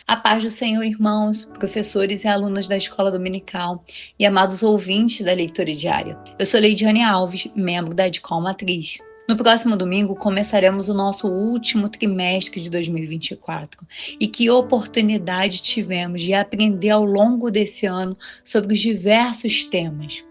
A paz do Senhor, irmãos, professores e alunos da Escola Dominical e amados ouvintes da leitura diária. Eu sou Leidiane Alves, membro da Edcol Matriz. No próximo domingo começaremos o nosso último trimestre de 2024 e que oportunidade tivemos de aprender ao longo desse ano sobre os diversos temas.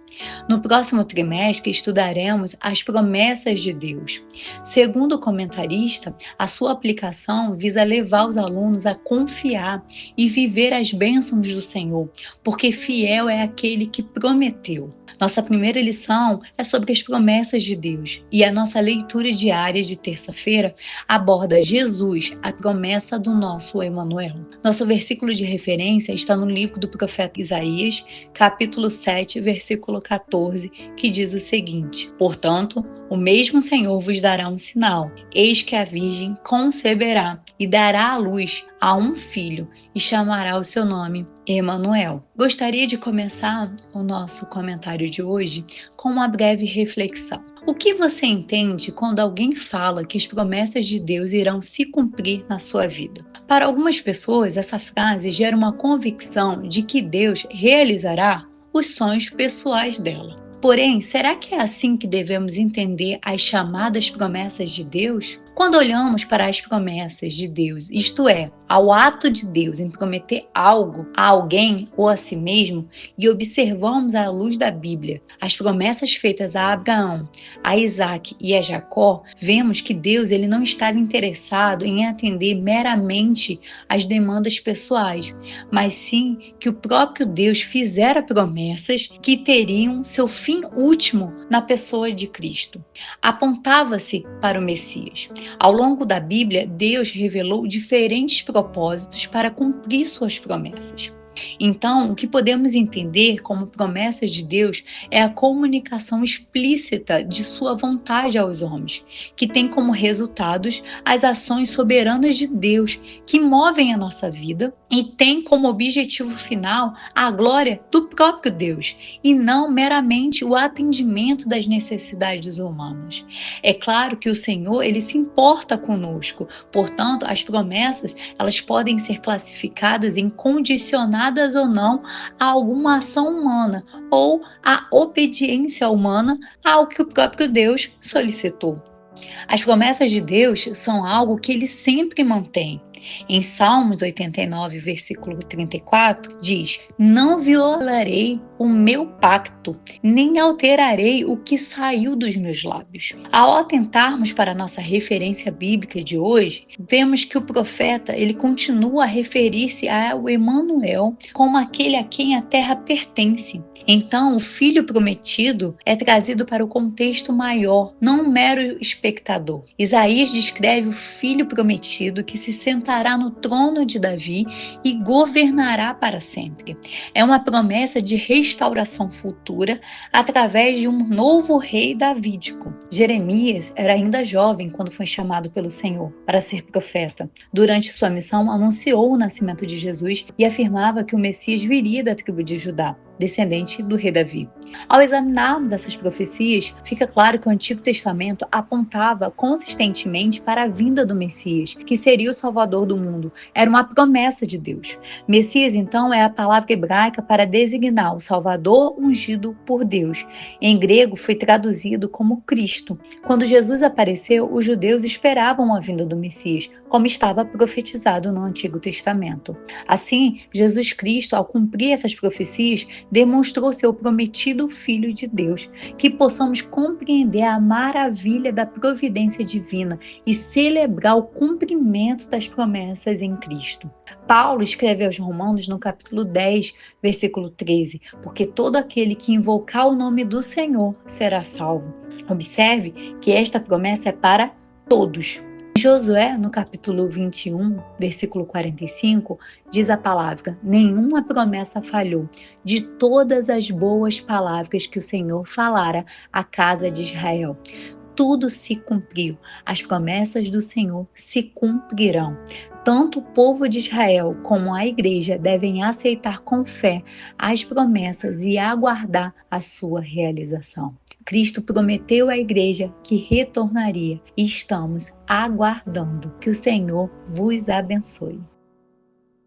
No próximo trimestre, estudaremos as promessas de Deus. Segundo o comentarista, a sua aplicação visa levar os alunos a confiar e viver as bênçãos do Senhor, porque fiel é aquele que prometeu. Nossa primeira lição é sobre as promessas de Deus e a nossa leitura diária de terça-feira aborda Jesus, a promessa do nosso Emanuel. Nosso versículo de referência está no livro do profeta Isaías, capítulo 7, versículo 14, que diz o seguinte: Portanto, o mesmo Senhor vos dará um sinal. Eis que a Virgem conceberá e dará à luz a um filho e chamará o seu nome Emanuel. Gostaria de começar o nosso comentário de hoje com uma breve reflexão. O que você entende quando alguém fala que as promessas de Deus irão se cumprir na sua vida? Para algumas pessoas, essa frase gera uma convicção de que Deus realizará os sonhos pessoais dela. Porém, será que é assim que devemos entender as chamadas promessas de Deus? Quando olhamos para as promessas de Deus, isto é, ao ato de Deus em prometer algo a alguém ou a si mesmo, e observamos à luz da Bíblia as promessas feitas a Abraão, a Isaac e a Jacó, vemos que Deus ele não estava interessado em atender meramente as demandas pessoais, mas sim que o próprio Deus fizera promessas que teriam seu fim último na pessoa de Cristo. Apontava-se para o Messias. Ao longo da Bíblia, Deus revelou diferentes propósitos para cumprir suas promessas. Então, o que podemos entender como promessas de Deus é a comunicação explícita de sua vontade aos homens, que tem como resultados as ações soberanas de Deus que movem a nossa vida e tem como objetivo final a glória do próprio Deus e não meramente o atendimento das necessidades humanas. É claro que o Senhor, ele se importa conosco, portanto, as promessas, elas podem ser classificadas em condicionadas ou não a alguma ação humana ou a obediência humana ao que o próprio Deus solicitou. As promessas de Deus são algo que ele sempre mantém. Em Salmos 89, versículo 34, diz: Não violarei o meu pacto, nem alterarei o que saiu dos meus lábios. Ao atentarmos para a nossa referência bíblica de hoje, vemos que o profeta ele continua a referir-se ao Emanuel como aquele a quem a terra pertence. Então, o filho prometido é trazido para o contexto maior, não um mero espectador. Isaías descreve o filho prometido que se sentará no trono de Davi e governará para sempre. É uma promessa de restauração futura através de um novo rei davídico. Jeremias era ainda jovem quando foi chamado pelo Senhor para ser profeta. Durante sua missão, anunciou o nascimento de Jesus e afirmava que o Messias viria da tribo de Judá, descendente do rei Davi. Ao examinarmos essas profecias, fica claro que o Antigo Testamento apontava consistentemente para a vinda do Messias, que seria o Salvador do mundo. Era uma promessa de Deus. Messias, então, é a palavra hebraica para designar o Salvador ungido por Deus. Em grego, foi traduzido como Cristo. Quando Jesus apareceu, os judeus esperavam a vinda do Messias, como estava profetizado no Antigo Testamento. Assim, Jesus Cristo, ao cumprir essas profecias, demonstrou ser o prometido Filho de Deus, que possamos compreender a maravilha da providência divina e celebrar o cumprimento das promessas em Cristo. Paulo escreve aos Romanos no capítulo 10, versículo 13, porque todo aquele que invocar o nome do Senhor será salvo. Observe que esta promessa é para todos. Em Josué, no capítulo 21, versículo 45, diz a palavra: nenhuma promessa falhou de todas as boas palavras que o Senhor falara à casa de Israel. Tudo se cumpriu, as promessas do Senhor se cumprirão. Tanto o povo de Israel como a igreja devem aceitar com fé as promessas e aguardar a sua realização. Cristo prometeu à igreja que retornaria e estamos aguardando. Que o Senhor vos abençoe.